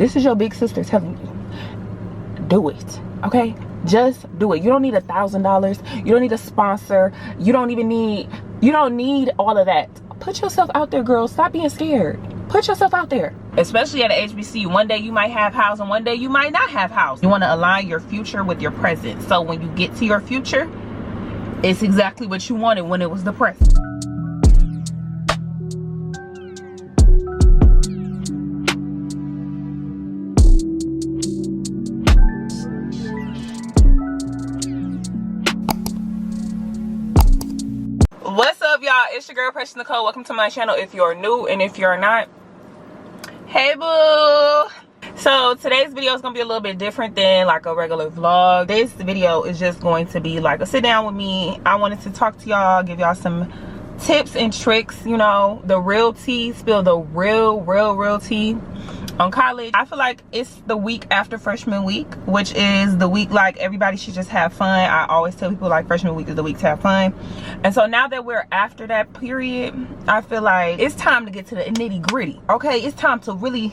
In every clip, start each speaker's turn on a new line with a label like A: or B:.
A: This is your big sister telling you, do it, okay? Just do it. You don't need $1,000. You don't need a sponsor. You don't need all of that. Put yourself out there, girl. Stop being scared. Put yourself out there. Especially at a HBCU. One day you might have house and one day you might not have house. You want to align your future with your present. So when you get to your future, it's exactly what you wanted when it was the present. What's up, y'all? It's your girl Precious Nicole. Welcome to my channel if you're new, and if you're not, hey boo. So today's video is gonna be a little bit different than like a regular vlog. This video is just going to be like a sit down with me. I wanted to talk to y'all, give y'all some tips and tricks, you know, the real tea, spill the real tea on college. I feel like it's the week after freshman week, which is the week like everybody should just have fun. I always tell people like freshman week is the week to have fun. And so now that we're after that period, I feel like it's time to get to the nitty gritty. Okay, it's time to really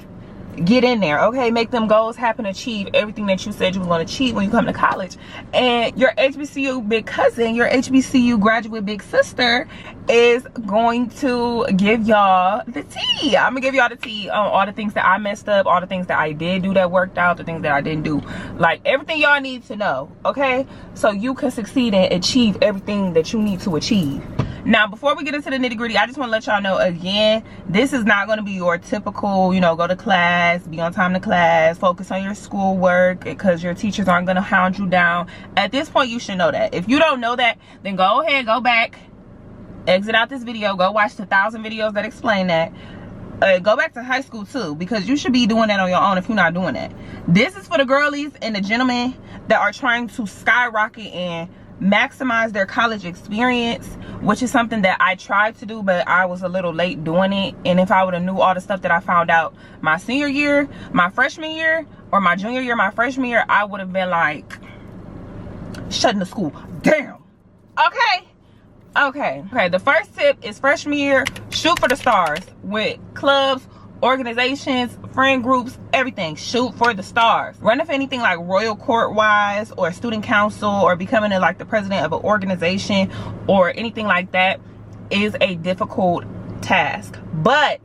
A: get in there. Okay, make them goals happen, achieve everything that you said you were going to achieve when you come to college. And your HBCU big cousin, your HBCU graduate big sister is going to give y'all the tea. I'm gonna give y'all the tea on all the things that I messed up, all the things that I did do that worked out, the things that I didn't do, like everything y'all need to know, okay, so you can succeed and achieve everything that you need to achieve. Now, before we get into the nitty-gritty, I just want to let y'all know again, this is not going to be your typical, you know, go to class, be on time to class, focus on your schoolwork because your teachers aren't going to hound you down. At this point, you should know that. If you don't know that, then go ahead, go back, exit out this video, go watch the 1,000 videos that explain that. Go back to high school too, because you should be doing that on your own if you're not doing that. This is for the girlies and the gentlemen that are trying to skyrocket and maximize their college experience, which is something that I tried to do, but I was a little late doing it. And if I would have knew all the stuff that I found out my senior year, my freshman year, or my junior year, my freshman year, I would have been like shutting the school down. Okay, the first tip is freshman year, shoot for the stars with clubs, organizations, friend groups, everything. Shoot for the stars. Running for anything like royal court wise or student council or becoming like the president of an organization or anything like that is a difficult task. But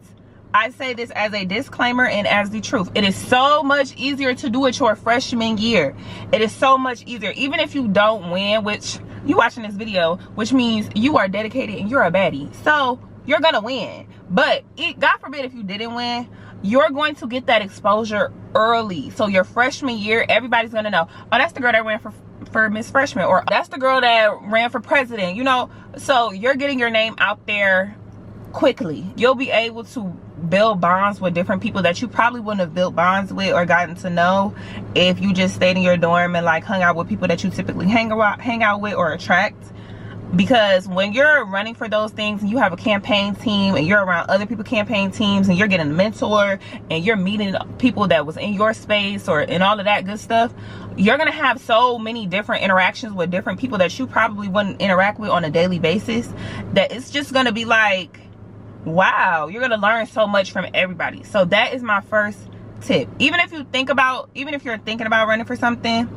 A: I say this as a disclaimer and as the truth. It is so much easier to do it your freshman year. It is so much easier. Even if you don't win, which you watching this video, which means you are dedicated and you're a baddie. So you're gonna win. But God forbid if you didn't win, you're going to get that exposure early. So your freshman year, everybody's gonna know, oh, that's the girl that ran for Miss Freshman, or that's the girl that ran for president, you know. So you're getting your name out there quickly. You'll be able to build bonds with different people that you probably wouldn't have built bonds with or gotten to know if you just stayed in your dorm and like hung out with people that you typically hang out with or attract. Because when you're running for those things and you have a campaign team and you're around other people's campaign teams and you're getting a mentor and you're meeting people that was in your space or and all of that good stuff, you're gonna have so many different interactions with different people that you probably wouldn't interact with on a daily basis, that it's just gonna be like, wow, you're gonna learn so much from everybody. So that is my first tip. Even if you're thinking about running for something,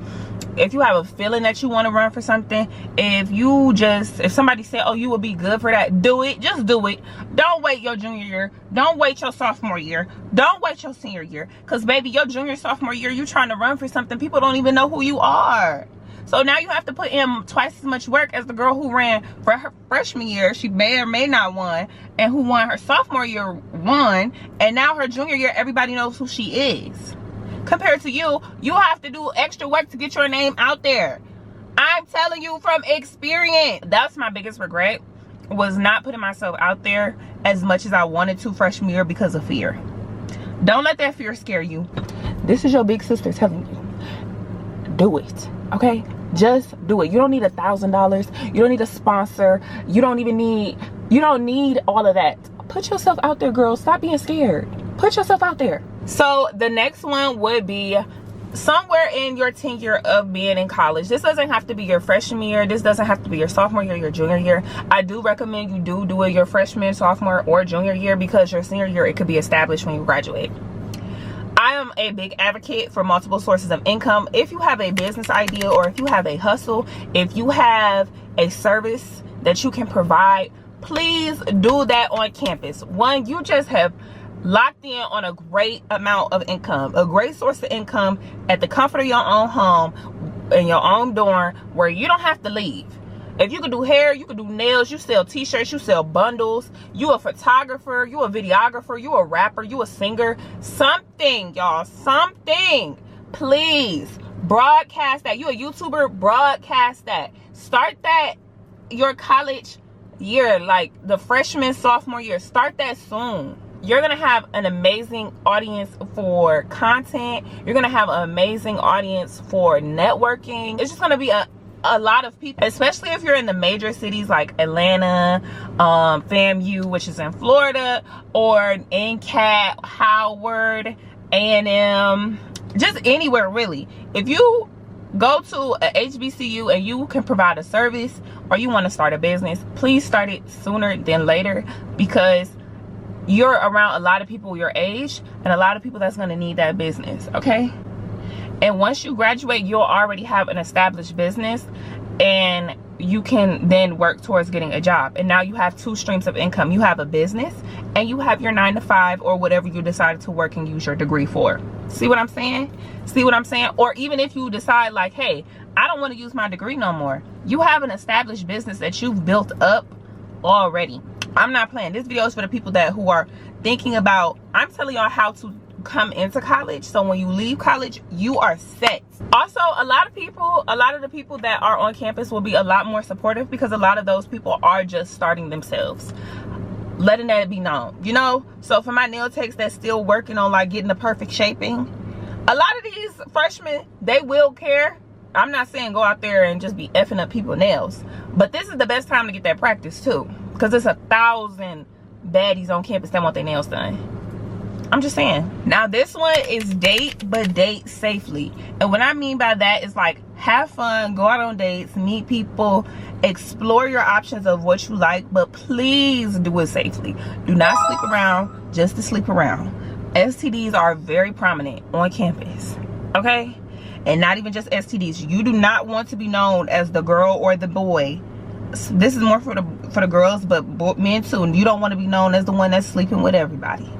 A: if you have a feeling that you want to run for something, if somebody said, oh, you would be good for that, do it. Just do it. Don't wait your junior year. Don't wait your sophomore year. Don't wait your senior year. Because baby, your junior, sophomore year, you're trying to run for something, people don't even know who you are. So now you have to put in twice as much work as the girl who ran for her freshman year. She may or may not won. And who won her sophomore year won. And now her junior year, everybody knows who she is. Compared to you have to do extra work to get your name out there. I'm telling you from experience. That's my biggest regret, was not putting myself out there as much as I wanted to freshman year because of fear. Don't let that fear scare you. This is your big sister telling you, do it, okay? Just do it. You don't need $1,000. You don't need a sponsor. You don't need all of that. Put yourself out there, girl. Stop being scared. Put yourself out there. So the next one would be somewhere in your tenure of being in college. This doesn't have to be your freshman year. This doesn't have to be your sophomore year, your junior year. I do recommend you do it your freshman, sophomore, or junior year, because your senior year, it could be established when you graduate. I am a big advocate for multiple sources of income. If you have a business idea, or if you have a hustle, if you have a service that you can provide, please do that on campus. One, you just have locked in on a great amount of income, a great source of income at the comfort of your own home, in your own dorm, where you don't have to leave. If you could do hair, you could do nails, you sell t-shirts, you sell bundles, you a photographer, you a videographer, you a rapper, you a singer, something, y'all, something. Please broadcast that. You a YouTuber, broadcast that. Start that your college year, like the freshman, sophomore year. Start that soon. You're gonna have an amazing audience for content. You're gonna have an amazing audience for networking. It's just gonna be a lot of people, especially if you're in the major cities like Atlanta, FAMU, which is in Florida, or NCAT, Howard, A&M, just anywhere really. If you go to a HBCU and you can provide a service, or you want to start a business, please start it sooner than later, because you're around a lot of people your age and a lot of people that's going to need that business, okay? And once you graduate, you'll already have an established business, and you can then work towards getting a job. And now you have two streams of income. You have a business, and you have your 9-to-5 or whatever you decided to work and use your degree for. See what I'm saying? See what I'm saying? Or even if you decide like, hey, I don't want to use my degree no more, you have an established business that you've built up already. I'm not playing. This video is for the people who are thinking about, I'm telling y'all how to come into college, so when you leave college, you are set. Also, a lot of the people that are on campus will be a lot more supportive, because a lot of those people are just starting themselves, letting that be known, you know. So for my nail techs that's still working on like getting the perfect shaping, a lot of these freshmen, they will care. I'm not saying go out there and just be effing up people's nails, but this is the best time to get that practice too, because there's 1,000 baddies on campus that want their nails done. I'm just saying. Now this one is date, but date safely. And what I mean by that is like, have fun, go out on dates, meet people, explore your options of what you like, but please do it safely. Do not sleep around just to sleep around. STDs are very prominent on campus, okay? And not even just STDs. You do not want to be known as the girl or the boy. This is more for the girls, but men too. You don't want to be known as the one that's sleeping with everybody.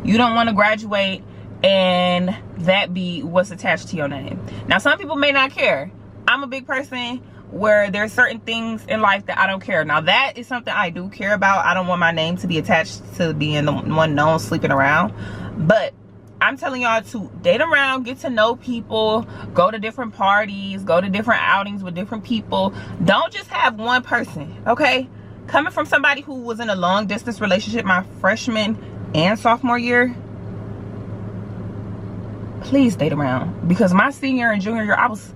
A: You don't want to graduate and that be what's attached to your name. Now, some people may not care. I'm a big person where there's certain things in life that I don't care. Now, that is something I do care about. I don't want my name to be attached to being the one known sleeping around. But I'm telling y'all to date around, get to know people, go to different parties, go to different outings with different people. Don't just have one person, okay? Coming from somebody who was in a long distance relationship my freshman and sophomore year, please date around, because my senior and junior year I was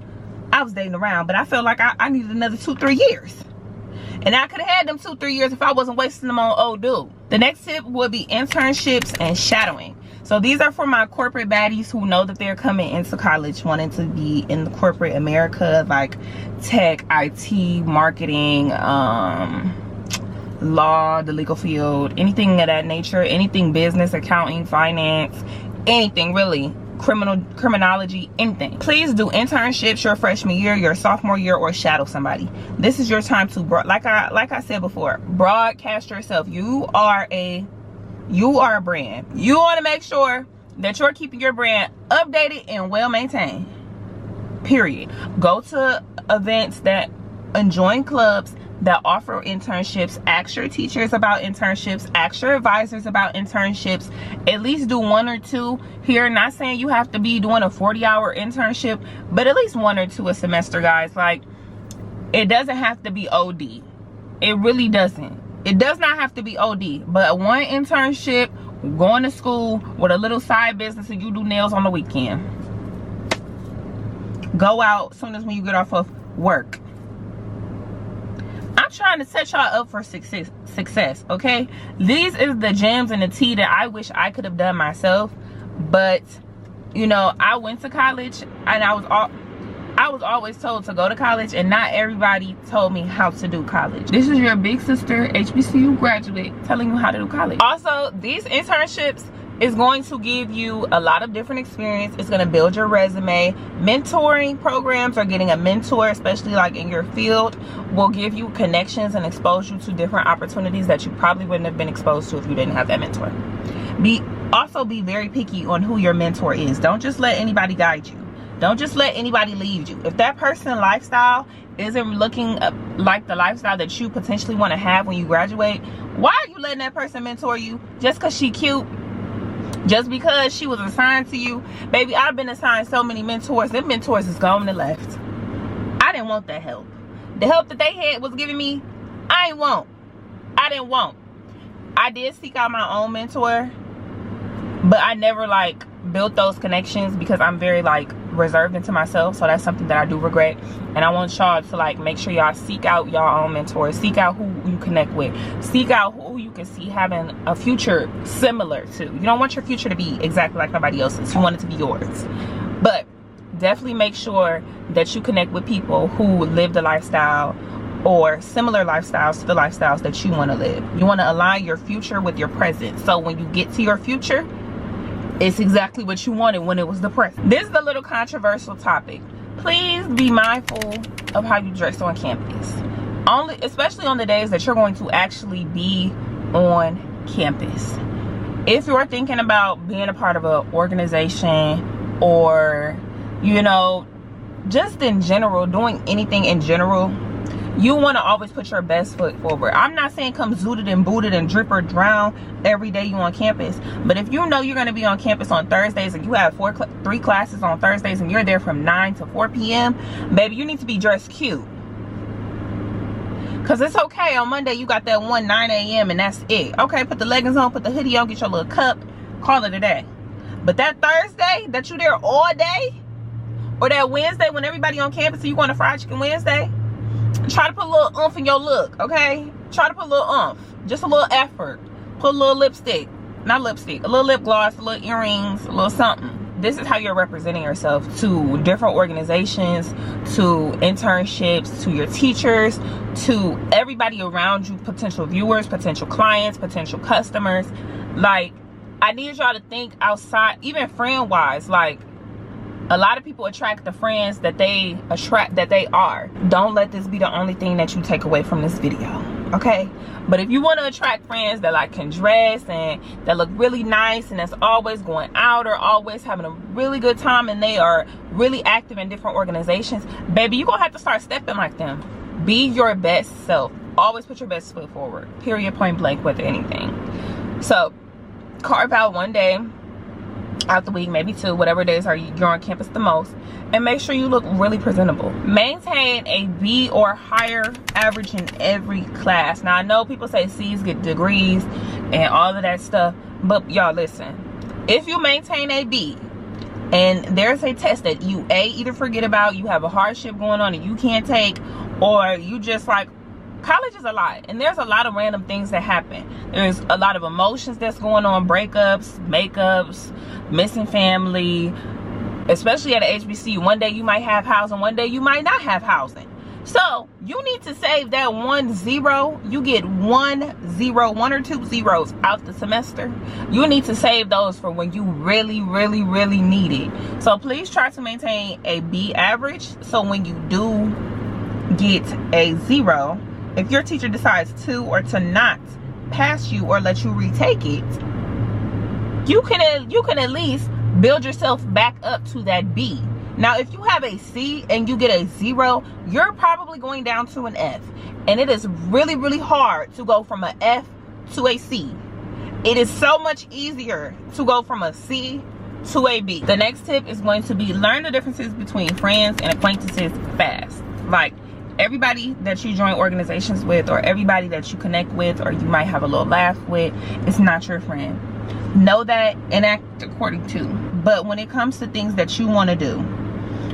A: dating around, but I felt like I needed another 2-3 years, and I could have had them 2-3 years if I wasn't wasting them on old dude. The next tip would be internships and shadowing. So these are for my corporate baddies who know that they're coming into college wanting to be in the corporate America, like tech, IT, marketing, law, the legal field, anything of that nature, anything business, accounting, finance, anything really, criminology, anything. Please do internships your freshman year, your sophomore year, or shadow somebody. This is your time to, like I said before, broadcast yourself. You are a brand. You want to make sure that you're keeping your brand updated and well maintained, period. Go to events and join clubs that offer internships. Ask your teachers about internships. Ask your advisors about internships. At least do 1 or 2 here. Not saying you have to be doing a 40-hour internship, but at least 1 or 2 a semester, guys. Like, it doesn't have to be OD. It really doesn't. It does not have to be OD, but 1 internship, going to school with a little side business, and you do nails on the weekend. Go out as soon as when you get off of work. I'm trying to set y'all up for success, okay? These is the gems and the tea that I wish I could have done myself, but you know, I went to college and I was always told to go to college, and not everybody told me how to do college. This is your big sister, HBCU graduate, telling you how to do college. Also, these internships It's going to give you a lot of different experience. It's going to build your resume. Mentoring programs or getting a mentor, especially like in your field, will give you connections and expose you to different opportunities that you probably wouldn't have been exposed to if you didn't have that mentor. Also be very picky on who your mentor is. Don't just let anybody guide you. Don't just let anybody lead you. If that person's lifestyle isn't looking like the lifestyle that you potentially want to have when you graduate, why are you letting that person mentor you just because she cute? Just because she was assigned to you? Baby, I've been assigned so many mentors. Them mentors is gone and left. I didn't want that help. The help that they had was giving me, I didn't want. I did seek out my own mentor, but I never like built those connections because I'm very like reserved into myself. So that's something that I do regret, and I want y'all to like make sure y'all seek out y'all own mentors. Seek out who you connect with. Seek out who you can see having a future similar to. You don't want your future to be exactly like nobody else's. You want it to be yours. But definitely make sure that you connect with people who live the lifestyle or similar lifestyles to the lifestyles that you want to live. You want to align your future with your present, so when you get to your future, it's exactly what you wanted when it was the present. This is a little controversial topic. Please be mindful of how you dress on campus. Especially on the days that you're going to actually be on campus. If you're thinking about being a part of an organization, or, you know, just in general, doing anything in general, you want to always put your best foot forward. I'm not saying come zooted and booted and drip or drown every day you on campus. But if you know you're going to be on campus on Thursdays and you have 3 classes on Thursdays and you're there from 9 to 4 p.m., baby, you need to be dressed cute. Because it's okay. On Monday, you got that 9 a.m. and that's it. Okay, put the leggings on, put the hoodie on, get your little cup, call it a day. But that Thursday that you there all day, or that Wednesday when everybody on campus and you going to Fried Chicken Wednesday, try to put a little oomph in your look, okay? Try to put a little oomph. Just a little effort. Put a little lipstick. Not lipstick. A little lip gloss, a little earrings, a little something. This is how you're representing yourself to different organizations, to internships, to your teachers, to everybody around you, potential viewers, potential clients, potential customers. Like, I need y'all to think outside, even friend-wise. Like, a lot of people attract the friends that they are. Don't let this be the only thing that you take away from this video, okay? But if you want to attract friends that like can dress and that look really nice and that's always going out or always having a really good time and they are really active in different organizations, baby, you're gonna have to start stepping like them. Be your best self. Always put your best foot forward, period, point blank, with anything. So carve out one day out the week, maybe 2, whatever days are you're on campus the most, and make sure you look really presentable. Maintain a B or higher average in every class. Now I know people say C's get degrees and all of that stuff, but y'all listen, if you maintain a B and there's a test that you either forget about, you have a hardship going on and you can't take, or you just like, college is a lot, and there's a lot of random things that happen. There's a lot of emotions that's going on, breakups, makeups, missing family, especially at a HBCU. One day you might have housing, one day you might not have housing. So you need to save that 1 0. You get 1 0, 1 or 2 zeros out the semester. You need to save those for when you really, really, really need it. So please try to maintain a B average, so when you do get a 0, if your teacher decides to or to not pass you or let you retake it, you can at least build yourself back up to that B. Now, if you have a C and you get a 0, you're probably going down to an F. And it is really, really hard to go from an F to a C. It is so much easier to go from a C to a B. The next tip is going to be learn the differences between friends and acquaintances fast. Like, everybody that you join organizations with, or everybody that you connect with, or you might have a little laugh with, is not your friend. Know that and act according to. But when it comes to things that you want to do,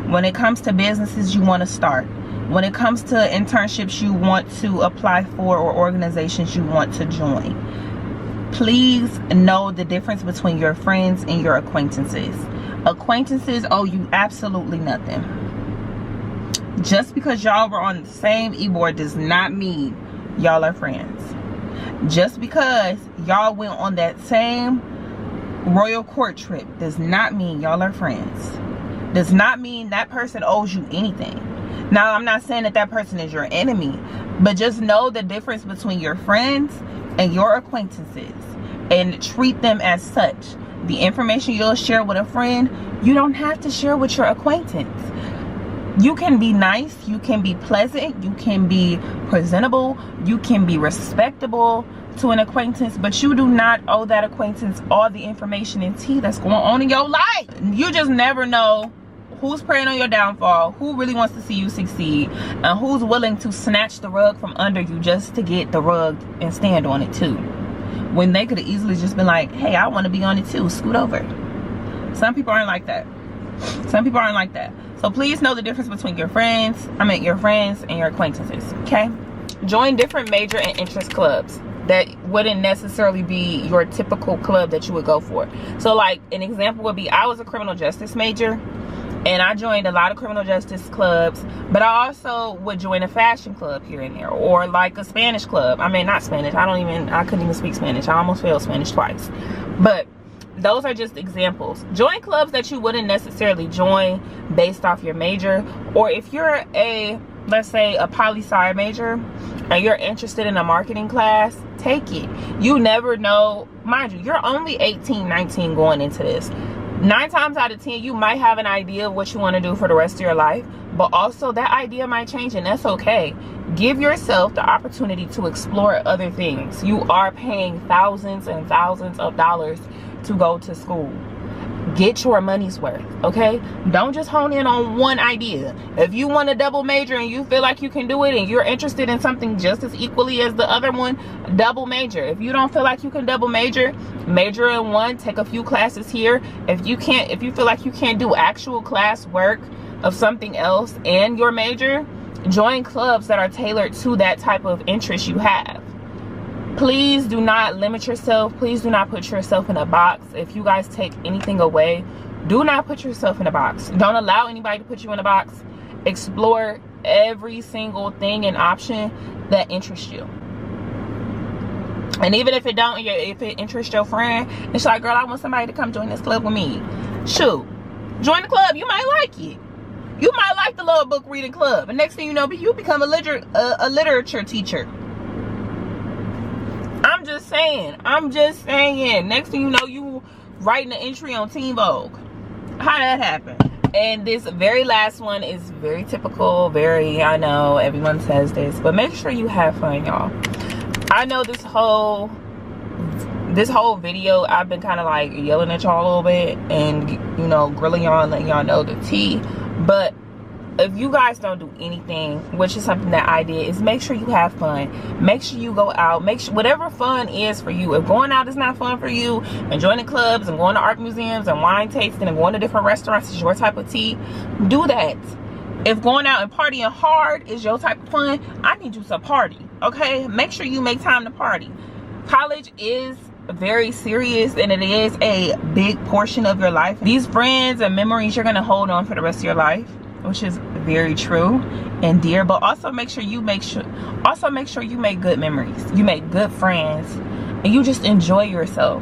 A: when it comes to businesses you want to start, when it comes to internships you want to apply for, or organizations you want to join, please know the difference between your friends and your acquaintances. Acquaintances owe you absolutely nothing. Just because y'all were on the same e-board does not mean y'all are friends. Just because y'all went on that same royal court trip does not mean y'all are friends. Does not mean that person owes you anything. Now, I'm not saying that that person is your enemy, but just know the difference between your friends and your acquaintances and treat them as such. The information you'll share with a friend, you don't have to share with your acquaintance. You can be nice, you can be pleasant, you can be presentable, you can be respectable to an acquaintance, but you do not owe that acquaintance all the information and tea that's going on in your life. You just never know who's preying on your downfall, who really wants to see you succeed, and who's willing to snatch the rug from under you just to get the rug and stand on it too, when they could have easily just been like, hey, I want to be on it too, scoot over. Some people aren't like that. Some people aren't like that. So please know the difference between your friends and your acquaintances, okay? Join different major and interest clubs that wouldn't necessarily be your typical club that you would go for. So like an example would be, I was a criminal justice major, and I joined a lot of criminal justice clubs, but I also would join a fashion club here and there, or like a Spanish club. I mean, not Spanish. I couldn't even speak Spanish. I almost failed Spanish twice. But those are just examples. Join clubs that you wouldn't necessarily join based off your major. Or if you're let's say a poli-sci major and you're interested in a marketing class, take it. You never know. Mind you, you're only 18, 19 going into this. 9 times out of 10, you might have an idea of what you want to do for the rest of your life, but also that idea might change, and that's okay. Give yourself the opportunity to explore other things. You are paying thousands and thousands of dollars to go to school. Get your money's worth, okay? Don't just hone in on one idea. If you want a double major and you feel like you can do it and you're interested in something just as equally as the other one, double major. If you don't feel like you can double major, major in one, take a few classes here. If you feel like you can't do actual class work of something else and your major, join clubs that are tailored to that type of interest you have. Please do not limit yourself. Please do not put yourself in a box. If you guys take anything away, do not put yourself in a box. Don't allow anybody to put you in a box. Explore every single thing and option that interests you. And even if if it interests your friend, it's like, girl, I want somebody to come join this club with me. Shoot, join the club. You might like it. You might like the little book reading club. And next thing you know, you become a literature teacher. I'm just saying. Next thing you know, you writing an entry on Teen Vogue. How that happen? And this very last one is very typical. I know everyone says this, but make sure you have fun, y'all. I know this whole video, I've been kind of like yelling at y'all a little bit and, you know, grilling y'all and letting y'all know the tea. But if you guys don't do anything, which is something that I did, is make sure you have fun. Make sure you go out. Make sure whatever fun is for you. If going out is not fun for you, and joining clubs and going to art museums and wine tasting and going to different restaurants is your type of tea, do that. If going out and partying hard is your type of fun, I need you to party, okay? Make sure you make time to party. College is very serious, and it is a big portion of your life. These friends and memories you're gonna hold on for the rest of your life, which is very true and dear. But also make sure you make good memories. You make good friends, and you just enjoy yourself.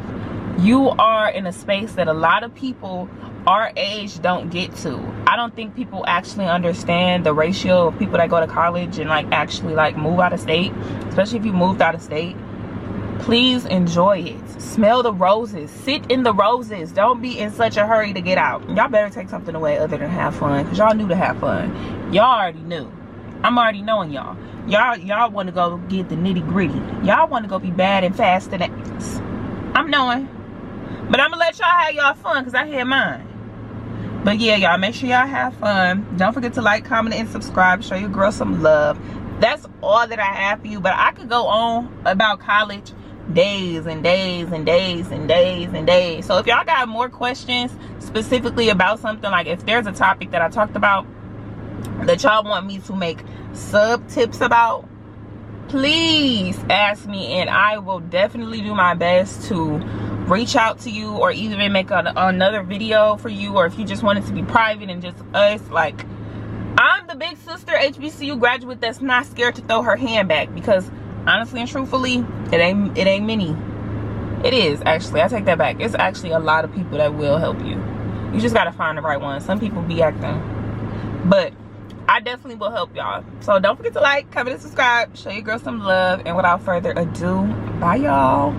A: You are in a space that a lot of people our age don't get to. I don't think people actually understand the ratio of people that go to college and like actually like move out of state, especially if you moved out of state. Please enjoy it. Smell the roses. Sit in the roses. Don't be in such a hurry to get out. Y'all better take something away other than have fun, because y'all knew to have fun. Y'all already knew. I'm already knowing y'all. Y'all want to go get the nitty gritty. Y'all want to go be bad and fast and ass. I'm knowing. But I'm going to let y'all have y'all fun, because I had mine. But yeah, y'all, make sure y'all have fun. Don't forget to like, comment, and subscribe. Show your girl some love. That's all that I have for you. But I could go on about college days and days and days and days and days. So if y'all got more questions specifically about something, like if there's a topic that I talked about that y'all want me to make sub tips about, please ask me, and I will definitely do my best to reach out to you, or even make another video for you. Or if you just want it to be private and just us, like, I'm the big sister HBCU graduate that's not scared to throw her hand back, because honestly and truthfully, it ain't many. It is, actually. I take that back. It's actually a lot of people that will help you. You just gotta find the right one. Some people be acting, but I definitely will help y'all. So don't forget to like, comment, and subscribe. Show your girl some love. And without further ado, bye y'all.